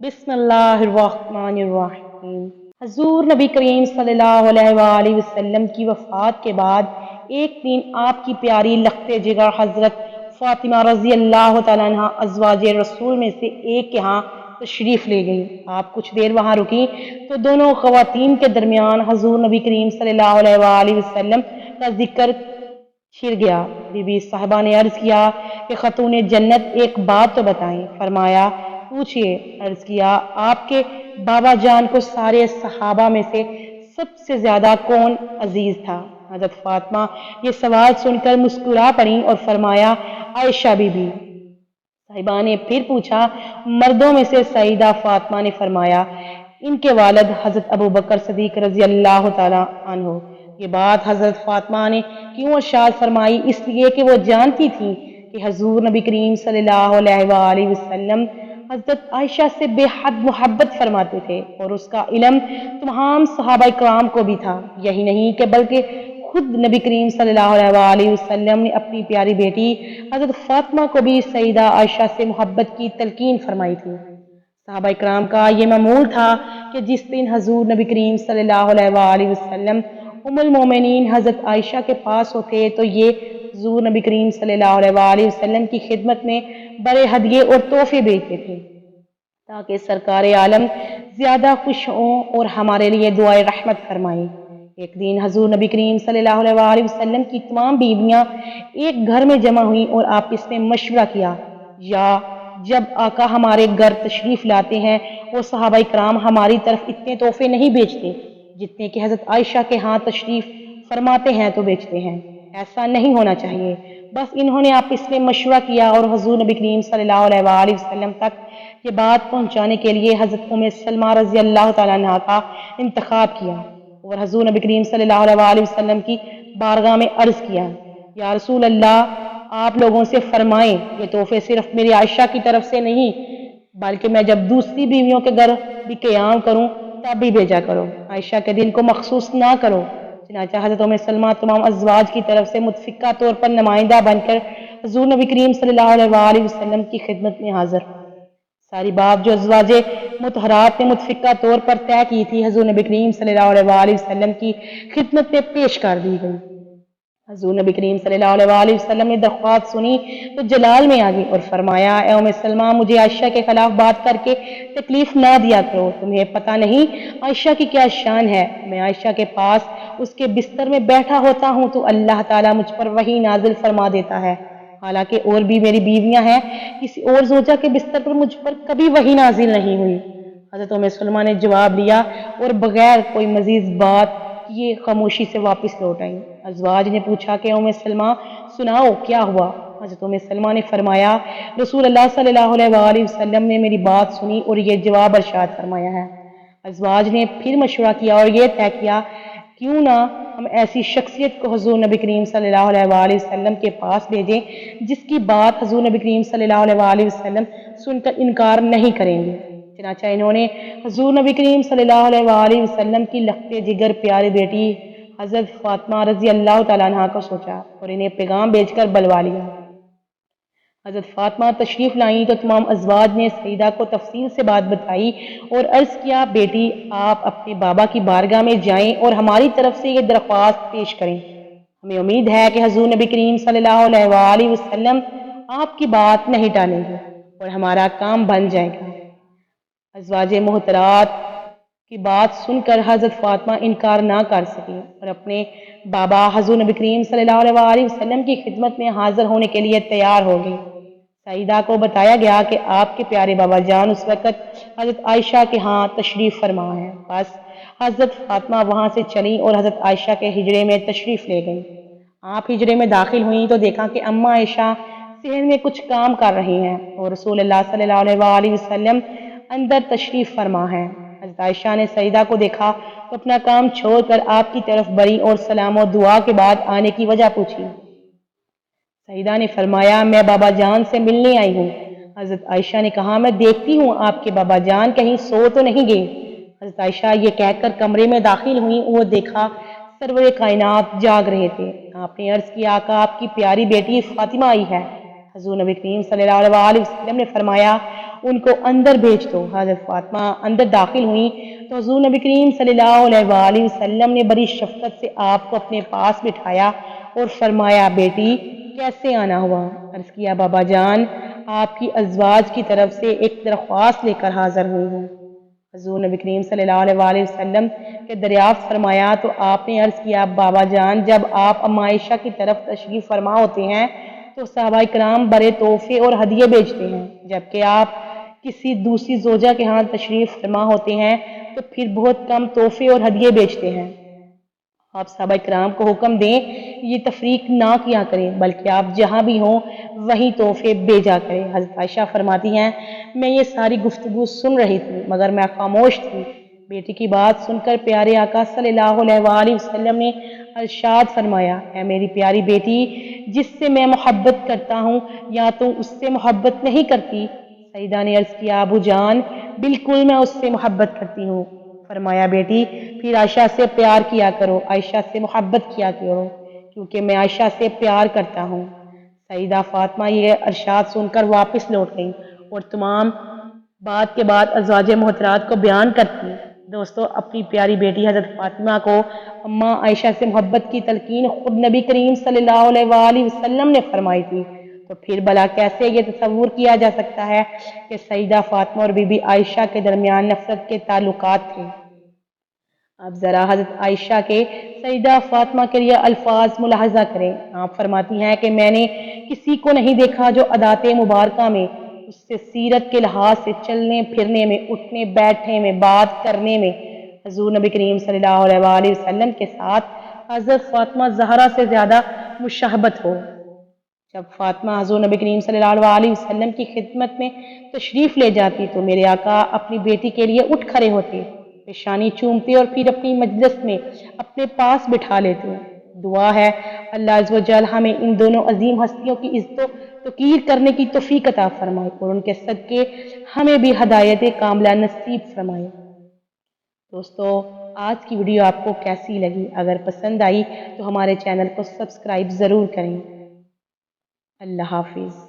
बिस्मिल्लाहिर्रहमानिर्रहीम। हजूर नबी करीम सल्लल्लाहु अलैहि वसल्लम की वफ़ात के बाद एक दिन आपकी प्यारी लख्ते जिगर हज़रत फ़ातिमा रज़ी अल्लाह तआला अन्हा अज़वाजे रसूल में से एक के यहाँ तशरीफ़ ले गई। आप कुछ देर वहाँ रुकी तो दोनों ख़वातीन के दरमियान हजूर नबी करीम सल्लल्लाहु अलैहि वसल्लम का जिक्र छिड़ गया। बीबी साहिबा ने अर्ज किया कि खतून जन्नत एक बात तो बताएं। फरमाया, पूछिए। अर्ज किया, आपके बाबा जान को सारे सहाबा में से सबसे ज्यादा कौन अजीज था? हजरत फातिमा ये सवाल सुनकर मुस्कुरा पड़ी और फरमाया, आयशा बीबी। साहिबा ने फिर पूछा, मर्दों में से सईदा फातिमा ने फरमाया, इनके वालिद हजरत अबू बकर सदीक रजी अल्लाह तआला अन्हो। ये बात हजरत फातिमा ने क्यों इरशाद फरमाई? इसलिए कि वो जानती थी कि हजूर नबी करीम सल्लल्लाहु अलैहि वसल्लम हजरत आयशा से बेहद मोहब्बत फरमाते थे और उसका इल्म तमाम सहाबा इकराम को भी था। यही नहीं कि बल्कि खुद नबी करीम सल्लल्लाहु अलैहि वसल्लम ने अपनी प्यारी बेटी हजरत फातिमा को भी सईदा आयशा से मोहब्बत की तलकीन फरमाई थी। सहाबा इकराम का ये मामूल था कि जिस दिन हजूर नबी करीम सल्लल्लाहु अलैहि वसल्लम उम्मुल मोमिनीन हजरत आयशा के पास होते तो ये हजूर नबी करीम सल्लल्लाहु अलैहि वसल्लम की खिदमत में बड़े हदिये और तोहफे भेजते थे ताकि सरकार आलम ज्यादा खुश हों और हमारे लिए दुआए रहमत फरमाएं। एक दिन हजूर नबी करीम सल्लल्लाहु अलैहि वसल्लम की तमाम बीवियां एक घर में जमा हुई और आपस में मशवरा किया, या जब आका हमारे घर तशरीफ लाते हैं और सहाबा इकराम हमारी तरफ इतने तोहफे नहीं बेचते जितने कि हजरत आयशा के यहाँ तशरीफ फरमाते हैं तो बेचते हैं। ऐसा नहीं होना चाहिए। बस इन्होंने आपस में मशवरा किया और हजूर नबी करीम सल्लल्लाहु अलैहि वसल्लम तक ये बात पहुंचाने के लिए हजरत उम्मे सलमा रजी अल्लाह तआला अन्हा का इंतखाब किया और हजूर नबी करीम सल्लल्लाहु अलैहि वसल्लम की बारगाह में अर्ज किया, या रसूल अल्लाह, आप लोगों से फरमाएं ये तोहफे सिर्फ मेरी आयशा की तरफ से नहीं बल्कि मैं जब दूसरी बीवियों के घर भी क़याम करूं तब भी भेजा करो। आयशा के दिन को मखसूस ना करो। चनाचा हजरत उम्मे सलमा तमाम अज़वाज की तरफ से मुतफ़िका तौर पर नुमाइंदा बनकर हजूर नबी करीम सल्लल्लाहु अलैहि वसल्लम की खिदमत में हाजिर। सारी बात जो अज़वाजे मुतहरात ने मुतफ़िका तौर पर तय की थी हजूर नबी करीम सल्लल्लाहु अलैहि वसल्लम की खिदमत में पेश कर दी गई। हजूर नबी करीम सल्लल्लाहु अलैहि वसल्लम ने दरख्वास्त सुनी तो जलाल में आ गई और फरमाया, ए उम्मे सलमा, मुझे आयशा के खिलाफ बात करके तकलीफ ना दिया करो। तुम्हें पता नहीं आयशा की क्या शान है। मैं आयशा के पास उसके बिस्तर में बैठा होता हूँ तो अल्लाह ताला मुझ पर वही नाजिल फरमा देता है। हालांकि और भी मेरी बीवियां हैं, किसी और जोजा के बिस्तर पर मुझ पर कभी वही नाजिल नहीं हुई। हजरत उम्मे सलमा ने जवाब लिया और बगैर कोई मजीद बात किए खामोशी से वापस लौट आई। अज़वाज ने पूछा कि उम्मे सलमा, सुनाओ क्या हुआ? हजरत उम्मे सलमा ने फरमाया, रसूल अल्लाह सल्लल्लाहु अलैहि वसल्लम ने मेरी बात सुनी और ये जवाब इरशाद फरमाया है। अज़वाज ने फिर मशवरा किया और ये तय किया, क्यों ना हम ऐसी शख्सियत को हजूर नबी करीम सल्लल्लाहु अलैहि वसल्लम के पास भेजें जिसकी बात हजूर नबी करीम सल्लल्लाहु अलैहि वसल्लम सुनकर इनकार नहीं करेंगे। चनाचा इन्होंने हजूर नबी करीम सल्लल्लाहु अलैहि वसल्लम की लख्ते जिगर प्यारी बेटी हजरत फातिमा रजी अल्लाह तआला अन्हा को सोचा और इन्हें पैगाम भेजकर बुलवा लिया। हजरत फातिमा तशरीफ लाई तो तमाम अज़वाज ने सईदा को तफसील से बात बताई और अर्ज किया, बेटी, आप अपने बाबा की बारगाह में जाएं और हमारी तरफ से ये दरख्वास्त पेश करें। हमें उम्मीद है कि हजूर नबी करीम सल्लल्लाहु अलैहि वसल्लम आपकी बात नहीं टालेंगे और हमारा काम बन जाएगा। अज़वाजे मोहतरात की बात सुनकर हजरत फातिमा इनकार ना कर सकी और अपने बाबा हजूर नबी करीम सल्लल्लाहु अलैहि वसल्लम की खिदमत में हाजिर होने के लिए तैयार हो गई। सईदा को बताया गया कि आपके प्यारे बाबा जान उस वक़्त हजरत आयशा के यहाँ तशरीफ़ फरमा है। बस हजरत फातिमा वहाँ से चली और हजरत आयशा के हिजरे में तशरीफ़ ले गई। आप हिजरे में दाखिल हुई तो देखा कि अम्मा आयशा सहन में कुछ काम कर रही हैं और रसूल अल्लाह सल्लल्लाहु अलैहि वसल्लम अंदर तशरीफ़ फरमा है। हजरत आयशा ने सईदा को देखा तो अपना काम छोड़कर आपकी तरफ बढ़ी और सलाम और दुआ के बाद आने की वजह पूछी। सईदा ने फरमाया, मैं बाबा जान से मिलने आई हूँ। हजरत आयशा ने कहा, मैं देखती हूँ आपके बाबा जान कहीं सो तो नहीं गए। हजरत आयशा ये कहकर कमरे में दाखिल हुई और देखा सरवरे कायनात जाग रहे थे। आपने अर्ज किया, आका, आपकी प्यारी बेटी फातिमा आई है। हजूर नबी करीम सल्लल्लाहु अलैहि वसल्लम ने फरमाया, ان کو اندر بھیج دو۔ حضرت فاطمہ اندر داخل ہوئیں تو حضور نبی کریم صلی اللہ علیہ وآلہ وسلم نے بڑی شفقت سے آپ کو اپنے پاس بٹھایا اور فرمایا بیٹی کیسے آنا ہوا؟ عرض کیا بابا جان آپ کی ازواج کی طرف سے ایک درخواست لے کر حاضر ہوئی ہوں۔ حضور نبی کریم صلی اللہ علیہ وآلہ وسلم کے دریافت فرمایا تو آپ نے عرض کیا بابا جان جب آپ اما عائشہ کی طرف تشریف فرما ہوتے ہیں تو صحابہ کرام بڑے تحفے اور ہدیے بیچتے ہیں، جبکہ آپ کسی دوسری زوجہ کے ہاں تشریف فرما ہوتے ہیں تو پھر بہت کم تحفے اور ہدیے بیچتے ہیں۔ آپ صحابہ کرام کو حکم دیں یہ تفریق نہ کیا کریں بلکہ آپ جہاں بھی ہوں وہیں تحفے بھیجا کریں۔ حضرت عائشہ فرماتی ہیں میں یہ ساری گفتگو سن رہی تھی مگر میں خاموش تھی۔ بیٹی کی بات سن کر پیارے آقا صلی اللہ علیہ وآلہ وسلم نے ارشاد فرمایا اے میری پیاری بیٹی جس سے میں محبت کرتا ہوں یا تو اس سے محبت نہیں کرتی؟ سیدہ نے عرض کیا ابو جان بالکل میں اس سے محبت کرتی ہوں۔ فرمایا بیٹی پھر عائشہ سے پیار کیا کرو، عائشہ سے محبت کیا کرو کیونکہ میں عائشہ سے پیار کرتا ہوں۔ سیدہ فاطمہ یہ ارشاد سن کر واپس لوٹ گئیں اور تمام بات کے بعد ازواج محترات کو بیان کرتی۔ دوستو اپنی پیاری بیٹی حضرت فاطمہ کو اماں عائشہ سے محبت کی تلقین خود نبی کریم صلی اللہ علیہ وآلہ وسلم نے فرمائی تھی، تو پھر بھلا کیسے یہ تصور کیا جا سکتا ہے کہ سیدہ فاطمہ اور بی بی عائشہ کے درمیان نفرت کے تعلقات تھے؟ اب ذرا حضرت عائشہ کے سیدہ فاطمہ کے لیے الفاظ ملاحظہ کریں۔ آپ فرماتی ہیں کہ میں نے کسی کو نہیں دیکھا جو عادات مبارکہ میں اس سے سیرت کے لحاظ سے چلنے پھرنے میں اٹھنے بیٹھنے میں بات کرنے میں حضور نبی کریم صلی اللہ علیہ وآلہ وسلم کے ساتھ حضرت فاطمہ زہرا سے زیادہ مشابہت ہو۔ جب فاطمہ حضور نبی کریم صلی اللہ علیہ وسلم کی خدمت میں تشریف لے جاتی تو میرے آقا اپنی بیٹی کے لیے اٹھ کھڑے ہوتے، پیشانی چومتے اور پھر اپنی مجلس میں اپنے پاس بٹھا لیتے۔ دعا ہے اللہ عز و جل ہمیں ان دونوں عظیم ہستیوں کی عزت و توقیر کرنے کی توفیق عطا فرمائے اور ان کے صدقے ہمیں بھی ہدایت کاملہ نصیب فرمائے۔ دوستو آج کی ویڈیو آپ کو کیسی لگی؟ اگر پسند آئی تو ہمارے چینل کو سبسکرائب ضرور کریں۔ اللہ حافظ۔